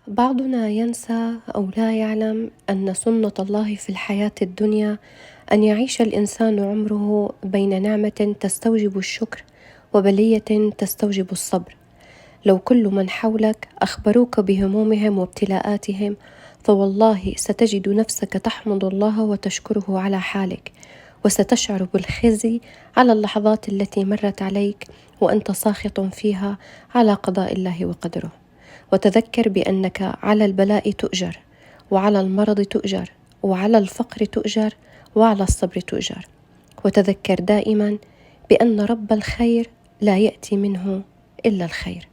بعضنا ينسى أو لا يعلم أن سنة الله في الحياة الدنيا أن يعيش الإنسان عمره بين نعمة تستوجب الشكر وبلية تستوجب الصبر. لو كل من حولك أخبروك بهمومهم وابتلاءاتهم فوالله ستجد نفسك تحمد الله وتشكره على حالك، وستشعر بالخزي على اللحظات التي مرت عليك وأنت ساخط فيها على قضاء الله وقدره. وتذكر بأنك على البلاء تؤجر، وعلى المرض تؤجر، وعلى الفقر تؤجر، وعلى الصبر تؤجر. وتذكر دائما بأن رب الخير لا يأتي منه إلا الخير.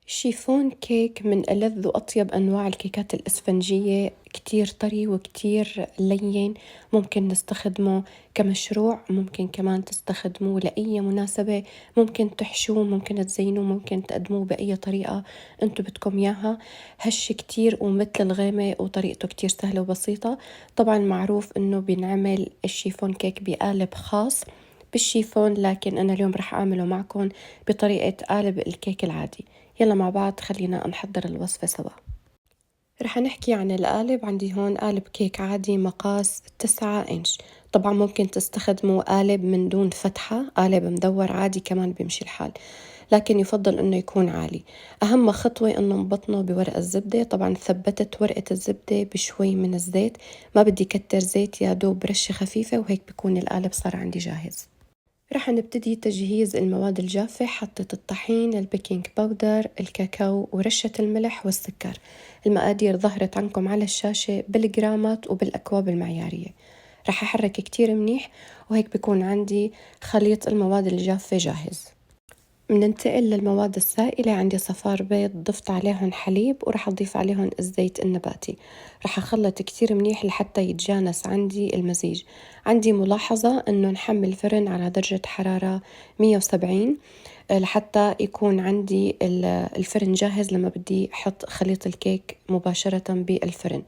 شيفون كيك من ألذ وأطيب أنواع الكيكات الإسفنجية، كتير طري وكتير لين. ممكن نستخدمه كمشروع، ممكن كمان تستخدموه لأي مناسبة، ممكن تحشوه، ممكن تزينوه، ممكن تقدموه بأي طريقة انتو بدكم إياها. هش كتير ومثل الغامة وطريقته كتير سهلة وبسيطة. طبعا معروف إنه بنعمل الشيفون كيك بقالب خاص بالشيفون، لكن أنا اليوم رح أعمله معكم بطريقة قالب الكيك العادي. يلا مع بعض خلينا نحضر الوصفة سوا. رح نحكي عن القالب. عندي هون قالب كيك عادي مقاس 9 إنش. طبعا ممكن تستخدموا قالب من دون فتحة، قالب مدور عادي كمان بيمشي الحال، لكن يفضل انه يكون عالي. اهم خطوة انه نبطنه بورق الزبدة. طبعا ثبتت ورقة الزبدة بشوي من الزيت، ما بدي كتر زيت، يا دوب رشة خفيفة، وهيك بيكون القالب صار عندي جاهز. رح نبتدي تجهيز المواد الجافة. حطيت الطحين، البيكنج باودر، الكاكاو، ورشة الملح والسكر. المقادير ظهرت عندكم على الشاشة بالجرامات وبالأكواب المعيارية. رح أحرك كتير منيح، وهيك بيكون عندي خليط المواد الجافة جاهز. بننتقل للمواد السائلة. عندي صفار بيض ضفت عليهم حليب، ورح أضيف عليهم الزيت النباتي. رح أخلط كتير منيح لحتى يتجانس عندي المزيج. عندي ملاحظة إنه نحمل الفرن على درجة حرارة 170 لحتى يكون عندي الفرن جاهز لما بدي أحط خليط الكيك مباشرة بالفرن.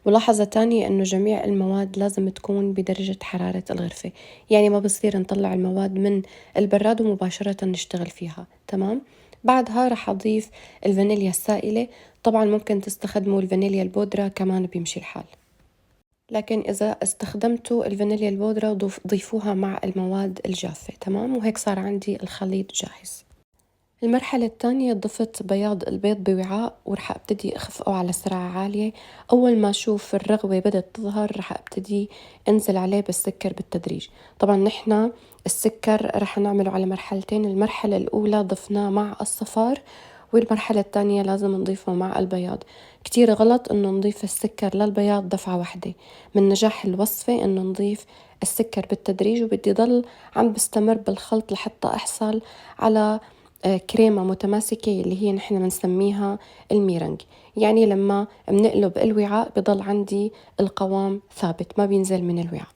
ملاحظة تانية إنه جميع المواد لازم تكون بدرجة حرارة الغرفة، يعني ما بصير نطلع المواد من البراد ومباشرة نشتغل فيها. تمام. بعدها رح أضيف الفانيليا السائلة. طبعا ممكن تستخدموا الفانيليا البودرة كمان بيمشي الحال، لكن إذا استخدمتوا الفانيليا البودرة ضيفوها مع المواد الجافة. تمام. وهيك صار عندي الخليط جاهز. المرحلة الثانية ضفت بياض البيض بوعاء، ورح أبتدي أخفقه على سرعة عالية. أول ما أشوف الرغوة بدأت تظهر رح أبتدي أنزل عليه بالسكر بالتدريج. طبعا نحنا السكر رح نعمله على مرحلتين. المرحلة الأولى ضفناه مع الصفار، والمرحلة الثانية لازم نضيفه مع البياض. كتير غلط إنه نضيف السكر للبياض دفعة واحدة. من نجاح الوصفة إنه نضيف السكر بالتدريج، وبدي ضل عم بستمر بالخلط لحتى أحصل على كريمة متماسكة اللي هي نحن بنسميها الميرنج. يعني لما بنقلب الوعاء بضل عندي القوام ثابت، ما بينزل من الوعاء.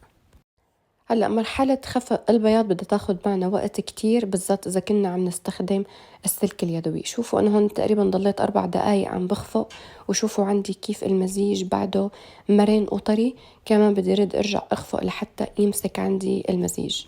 هلأ مرحلة خفق البياض بدها تاخد معنا وقت كتير، بالذات إذا كنا عم نستخدم السلك اليدوي. شوفوا أنا هون تقريبا ضليت 4 دقايق عم بخفق، وشوفوا عندي كيف المزيج بعده مرن وطري. كمان بدي رد أرجع أخفق لحتى يمسك عندي المزيج.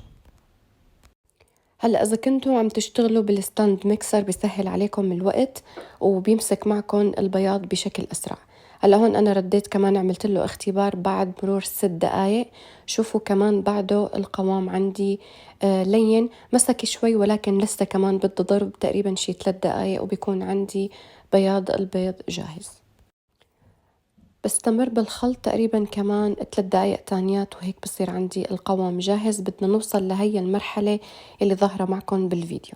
هلا إذا كنتوا عم تشتغلوا بالستاند ميكسر بيسهل عليكم الوقت وبيمسك معكم البياض بشكل أسرع. هلا هون أنا رديت كمان عملت له اختبار بعد مرور 6 دقايق. شوفوا كمان بعده القوام عندي لين، مسك شوي، ولكن لسه كمان بده ضرب تقريبا شي 3 دقايق وبيكون عندي بياض البيض جاهز. بستمر بالخلط تقريبا كمان 3 دقايق تانيات، وهيك بصير عندي القوام جاهز. بدنا نوصل لهي المرحلة اللي ظاهرة معكم بالفيديو.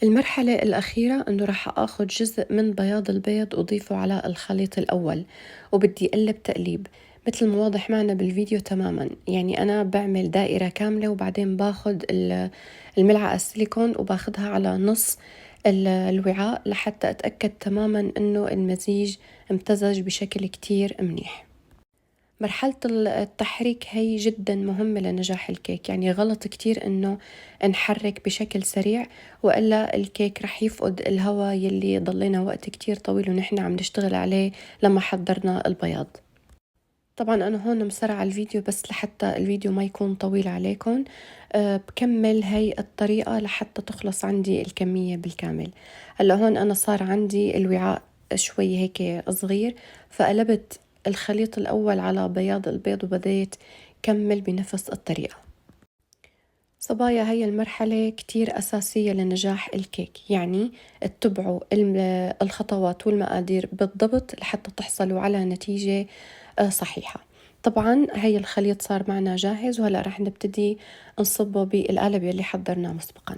المرحلة الأخيرة أنه راح أخذ جزء من بياض البيض وأضيفه على الخليط الأول، وبدي أقلب تقليب مثل ما واضح معنا بالفيديو تماما. يعني أنا بعمل دائرة كاملة، وبعدين باخد الملعقة السيليكون وباخدها على نص الوعاء لحتى أتأكد تماما أنه المزيج امتزج بشكل كتير منيح. مرحلة التحريك هي جدا مهمة لنجاح الكيك. يعني غلط كتير إنه نحرك بشكل سريع، وإلا الكيك رح يفقد الهواء يلي ضلينا وقت كتير طويل ونحن عم نشتغل عليه لما حضرنا البياض. طبعا أنا هون مسرعة الفيديو بس لحتى الفيديو ما يكون طويل عليكم. بكمل هاي الطريقة لحتى تخلص عندي الكمية بالكامل. هلا هون أنا صار عندي الوعاء شوي هيك صغير، فقلبت الخليط الأول على بياض البيض وبديت كمل بنفس الطريقة. صبايا هاي المرحلة كتير أساسية لنجاح الكيك، يعني اتبعوا الخطوات والمقادير بالضبط لحتى تحصلوا على نتيجة صحيحة. طبعا هاي الخليط صار معنا جاهز، وهلأ رح نبتدي نصبه بالقالب يلي حضرناه مسبقا.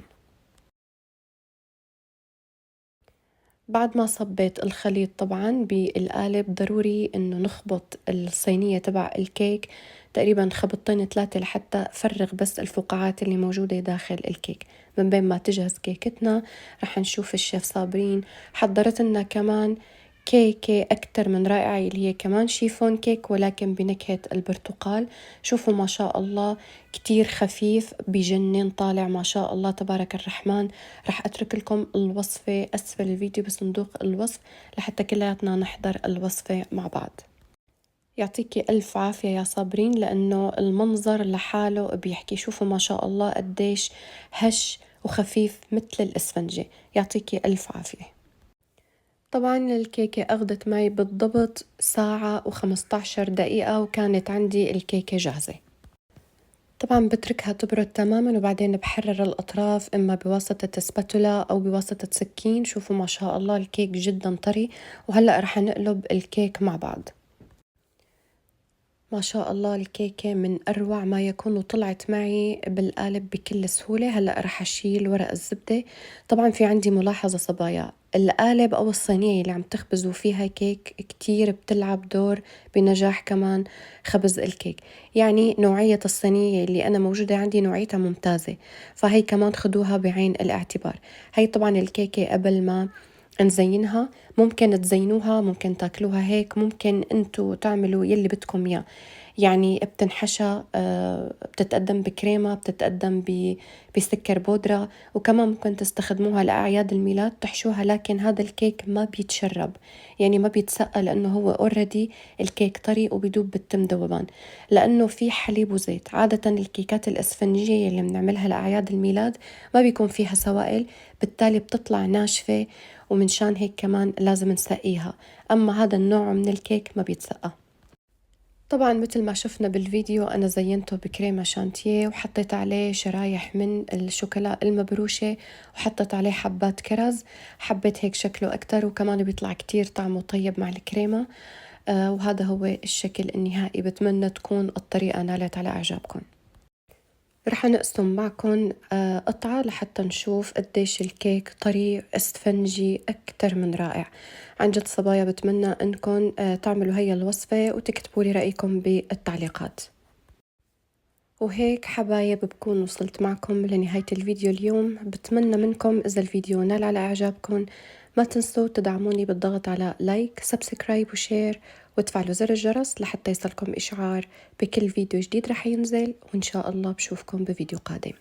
بعد ما صبيت الخليط طبعا بالقالب ضروري انه نخبط الصينية تبع الكيك تقريبا خبطتين 3 لحتى فرغ بس الفقاعات اللي موجودة داخل الكيك. من بين ما تجهز كيكتنا رح نشوف الشيف صابرين حضرت لنا كمان كيكة أكتر من رائعة اللي هي كمان شيفون كيك ولكن بنكهة البرتقال. شوفوا ما شاء الله كتير خفيف بجنن طالع ما شاء الله تبارك الرحمن. رح أترك لكم الوصفة أسفل الفيديو بصندوق الوصف لحتى كلياتنا نحضر الوصفة مع بعض. يعطيكي ألف عافية يا صابرين، لأنه المنظر لحاله بيحكي. شوفوا ما شاء الله قديش هش وخفيف مثل الإسفنجة. يعطيكي ألف عافية. طبعا الكيكة أخذت معي بالضبط ساعة و15 دقيقة وكانت عندي الكيكة جاهزة. طبعا بتركها تبرد تماما وبعدين بحرر الأطراف إما بواسطة سباتولا أو بواسطة سكين. شوفوا ما شاء الله الكيك جدا طري. وهلأ رح نقلب الكيك مع بعض. ما شاء الله الكيكة من أروع ما يكون وطلعت معي بالقالب بكل سهولة. هلأ رح أشيل ورق الزبدة. طبعا في عندي ملاحظة صبايا، القالب أو الصينية اللي عم تخبزوا فيها كيك كتير بتلعب دور بنجاح كمان خبز الكيك. يعني نوعية الصينية اللي أنا موجودة عندي نوعيتها ممتازة، فهي كمان خدوها بعين الاعتبار. هي طبعا الكيكة قبل ما نزينها ممكن تزينوها، ممكن تاكلوها هيك، ممكن انتوا تعملوا يلي بدكم اياه. يعني بتنحشى بتتقدم بكريمة، بتتقدم بسكر بودرة، وكمان ممكن تستخدموها لأعياد الميلاد تحشوها. لكن هذا الكيك ما بيتشرب، يعني ما بيتسقى لأنه هو اوريدي الكيك طري وبيدوب بالتم ذوبان، لأنه في حليب وزيت. عادة الكيكات الإسفنجية اللي بنعملها لأعياد الميلاد ما بيكون فيها سوائل، بالتالي بتطلع ناشفة، ومنشان هيك كمان لازم نسقيها. أما هذا النوع من الكيك ما بيتسقى. طبعا مثل ما شفنا بالفيديو أنا زينته بكريمة شانتيه وحطيت عليه شرايح من الشوكولا المبروشة وحطيت عليه حبات كرز. حبيت هيك شكله أكتر وكمان بيطلع كتير طعمه طيب مع الكريمة. وهذا هو الشكل النهائي. بتمنى تكون الطريقة نالت على إعجابكم. رح نقسم معكم قطعة لحتى نشوف قديش الكيك طري اسفنجي أكتر من رائع. عن جد صبايا بتمنى أنكم تعملوا هي الوصفة وتكتبوا لي رأيكم بالتعليقات. وهيك حبايب بكون وصلت معكم لنهاية الفيديو اليوم. بتمنى منكم إذا الفيديو نال على إعجابكم ما تنسوا تدعموني بالضغط على لايك سبسكرايب وشير وتفعلوا زر الجرس لحتى يصلكم إشعار بكل فيديو جديد رح ينزل. وإن شاء الله بشوفكم بفيديو قادم.